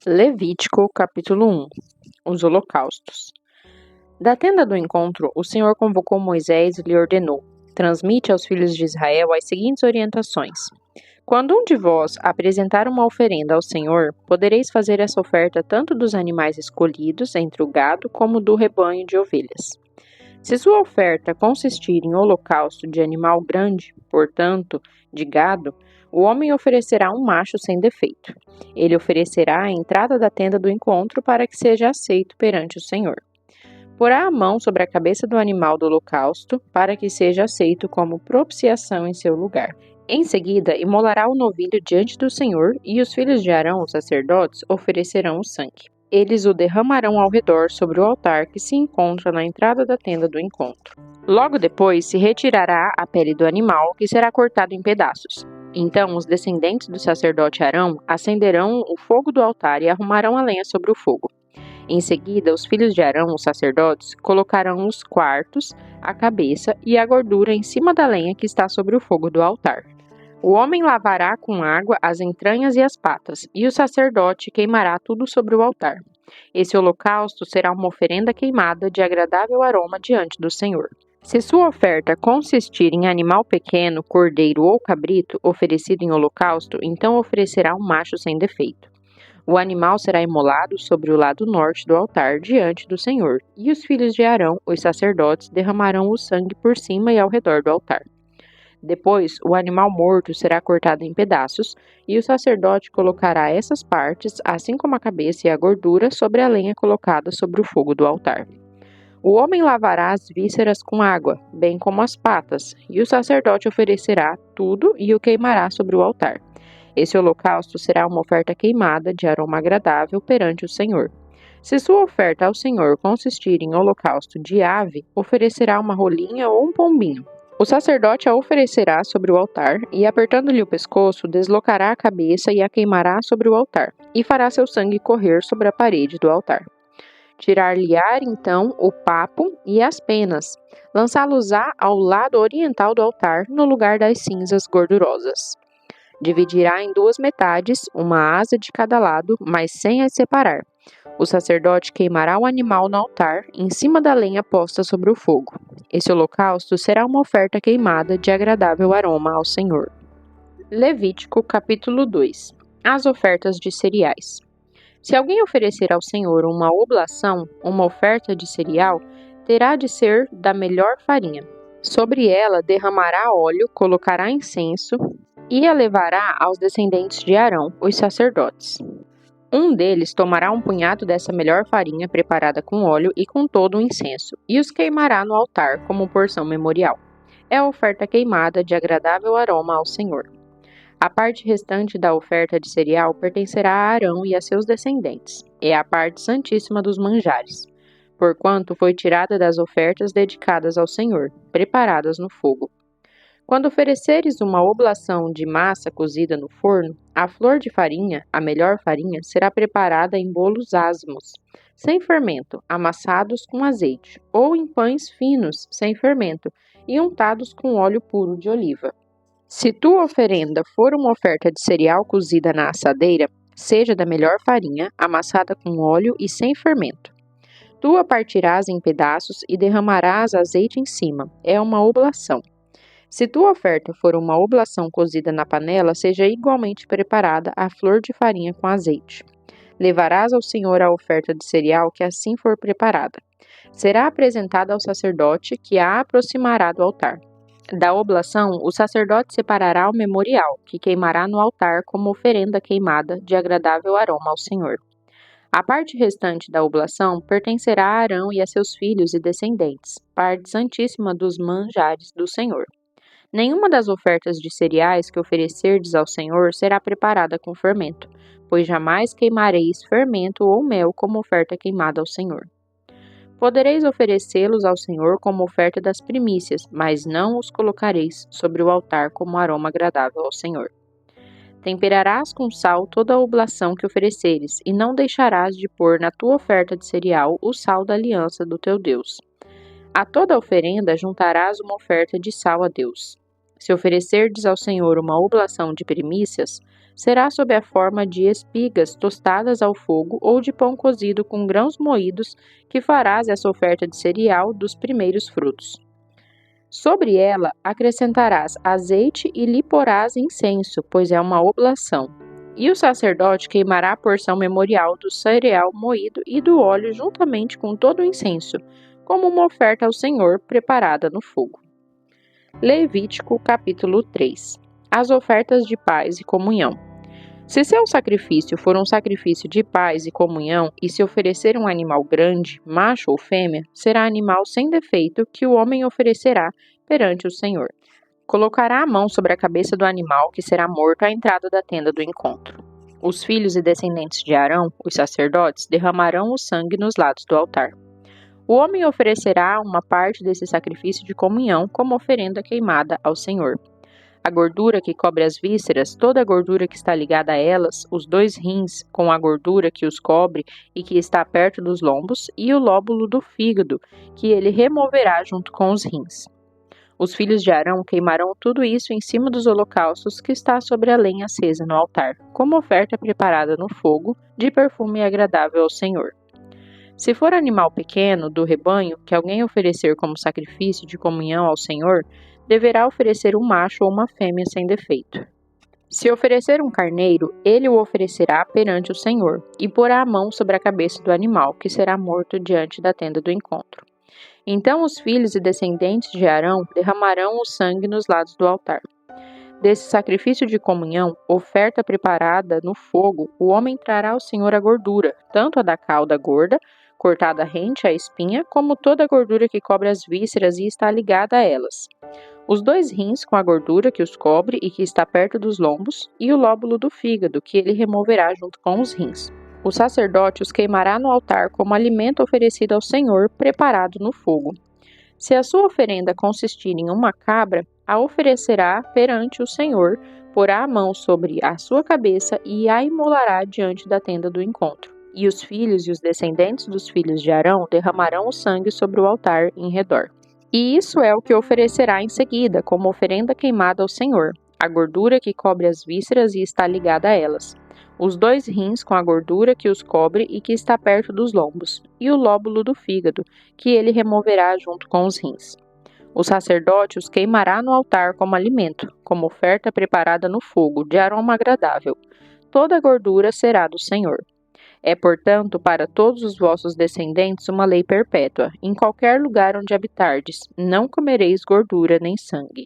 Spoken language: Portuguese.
Levítico, capítulo 1. Os holocaustos. Da tenda do encontro, o Senhor convocou Moisés e lhe ordenou: transmite aos filhos de Israel as seguintes orientações. Quando um de vós apresentar uma oferenda ao Senhor, podereis fazer essa oferta tanto dos animais escolhidos entre o gado como do rebanho de ovelhas. Se sua oferta consistir em holocausto de animal grande, portanto, de gado, o homem oferecerá um macho sem defeito. Ele oferecerá a entrada da tenda do encontro para que seja aceito perante o Senhor. Porá a mão sobre a cabeça do animal do holocausto para que seja aceito como propiciação em seu lugar. Em seguida, imolará o novilho diante do Senhor e os filhos de Arão, os sacerdotes, oferecerão o sangue. Eles o derramarão ao redor sobre o altar que se encontra na entrada da tenda do encontro. Logo depois se retirará a pele do animal, que será cortado em pedaços. Então os descendentes do sacerdote Arão acenderão o fogo do altar e arrumarão a lenha sobre o fogo. Em seguida, os filhos de Arão, os sacerdotes, colocarão os quartos, a cabeça e a gordura em cima da lenha que está sobre o fogo do altar. O homem lavará com água as entranhas e as patas, e o sacerdote queimará tudo sobre o altar. Esse holocausto será uma oferenda queimada de agradável aroma diante do Senhor. Se sua oferta consistir em animal pequeno, cordeiro ou cabrito, oferecido em holocausto, então oferecerá um macho sem defeito. O animal será imolado sobre o lado norte do altar diante do Senhor, e os filhos de Arão, os sacerdotes, derramarão o sangue por cima e ao redor do altar. Depois, o animal morto será cortado em pedaços, e o sacerdote colocará essas partes, assim como a cabeça e a gordura, sobre a lenha colocada sobre o fogo do altar. O homem lavará as vísceras com água, bem como as patas, e o sacerdote oferecerá tudo e o queimará sobre o altar. Esse holocausto será uma oferta queimada de aroma agradável perante o Senhor. Se sua oferta ao Senhor consistir em holocausto de ave, oferecerá uma rolinha ou um pombinho. O sacerdote a oferecerá sobre o altar e, apertando-lhe o pescoço, deslocará a cabeça e a queimará sobre o altar, e fará seu sangue correr sobre a parede do altar. Tirar-lhe-á então o papo e as penas, lançá-los-á ao lado oriental do altar, no lugar das cinzas gordurosas. Dividirá em duas metades, uma asa de cada lado, mas sem as separar. O sacerdote queimará o animal no altar, em cima da lenha posta sobre o fogo. Esse holocausto será uma oferta queimada de agradável aroma ao Senhor. Levítico, capítulo 2. As ofertas de cereais. Se alguém oferecer ao Senhor uma oblação, uma oferta de cereal, terá de ser da melhor farinha. Sobre ela derramará óleo, colocará incenso e a levará aos descendentes de Arão, os sacerdotes. Um deles tomará um punhado dessa melhor farinha preparada com óleo e com todo o incenso, e os queimará no altar como porção memorial. É a oferta queimada de agradável aroma ao Senhor. A parte restante da oferta de cereal pertencerá a Arão e a seus descendentes. É a parte santíssima dos manjares, porquanto foi tirada das ofertas dedicadas ao Senhor, preparadas no fogo. Quando ofereceres uma oblação de massa cozida no forno, a flor de farinha, a melhor farinha, será preparada em bolos asmos, sem fermento, amassados com azeite, ou em pães finos, sem fermento, e untados com óleo puro de oliva. Se tua oferenda for uma oferta de cereal cozida na assadeira, seja da melhor farinha, amassada com óleo e sem fermento. Tu a partirás em pedaços e derramarás azeite em cima. É uma oblação. Se tua oferta for uma oblação cozida na panela, seja igualmente preparada a flor de farinha com azeite. Levarás ao Senhor a oferta de cereal que assim for preparada. Será apresentada ao sacerdote, que a aproximará do altar. Da oblação, o sacerdote separará o memorial, que queimará no altar como oferenda queimada de agradável aroma ao Senhor. A parte restante da oblação pertencerá a Arão e a seus filhos e descendentes, parte santíssima dos manjares do Senhor. Nenhuma das ofertas de cereais que oferecerdes ao Senhor será preparada com fermento, pois jamais queimareis fermento ou mel como oferta queimada ao Senhor. Podereis oferecê-los ao Senhor como oferta das primícias, mas não os colocareis sobre o altar como aroma agradável ao Senhor. Temperarás com sal toda a oblação que ofereceres, e não deixarás de pôr na tua oferta de cereal o sal da aliança do teu Deus. A toda oferenda juntarás uma oferta de sal a Deus. Se oferecerdes ao Senhor uma oblação de primícias, será sob a forma de espigas tostadas ao fogo ou de pão cozido com grãos moídos, que farás essa oferta de cereal dos primeiros frutos. Sobre ela acrescentarás azeite e lhe porás incenso, pois é uma oblação. E o sacerdote queimará a porção memorial do cereal moído e do óleo juntamente com todo o incenso, como uma oferta ao Senhor preparada no fogo. Levítico capítulo 3. As ofertas de paz e comunhão. Se seu sacrifício for um sacrifício de paz e comunhão, e se oferecer um animal grande, macho ou fêmea, será animal sem defeito que o homem oferecerá perante o Senhor. Colocará a mão sobre a cabeça do animal que será morto à entrada da tenda do encontro. Os filhos e descendentes de Arão, os sacerdotes, derramarão o sangue nos lados do altar. O homem oferecerá uma parte desse sacrifício de comunhão como oferenda queimada ao Senhor. A gordura que cobre as vísceras, toda a gordura que está ligada a elas, os 2 rins com a gordura que os cobre e que está perto dos lombos, e o lóbulo do fígado, que ele removerá junto com os rins. Os filhos de Arão queimarão tudo isso em cima dos holocaustos que está sobre a lenha acesa no altar, como oferta preparada no fogo, de perfume agradável ao Senhor. Se for animal pequeno do rebanho que alguém oferecer como sacrifício de comunhão ao Senhor, deverá oferecer um macho ou uma fêmea sem defeito. Se oferecer um carneiro, ele o oferecerá perante o Senhor, e porá a mão sobre a cabeça do animal, que será morto diante da tenda do encontro. Então os filhos e descendentes de Arão derramarão o sangue nos lados do altar. Desse sacrifício de comunhão, oferta preparada no fogo, o homem trará ao Senhor a gordura, tanto a da cauda gorda, cortada rente à espinha, como toda a gordura que cobre as vísceras e está ligada a elas. Os 2 rins com a gordura que os cobre e que está perto dos lombos, e o lóbulo do fígado, que ele removerá junto com os rins. O sacerdote os queimará no altar como alimento oferecido ao Senhor, preparado no fogo. Se a sua oferenda consistir em uma cabra, a oferecerá perante o Senhor, porá a mão sobre a sua cabeça e a imolará diante da tenda do encontro. E os filhos e os descendentes dos filhos de Arão derramarão o sangue sobre o altar em redor. E isso é o que oferecerá em seguida, como oferenda queimada ao Senhor, a gordura que cobre as vísceras e está ligada a elas, os 2 rins com a gordura que os cobre e que está perto dos lombos, e o lóbulo do fígado, que ele removerá junto com os rins. O sacerdote os queimará no altar como alimento, como oferta preparada no fogo, de aroma agradável. Toda a gordura será do Senhor. É, portanto, para todos os vossos descendentes uma lei perpétua. Em qualquer lugar onde habitardes, não comereis gordura nem sangue.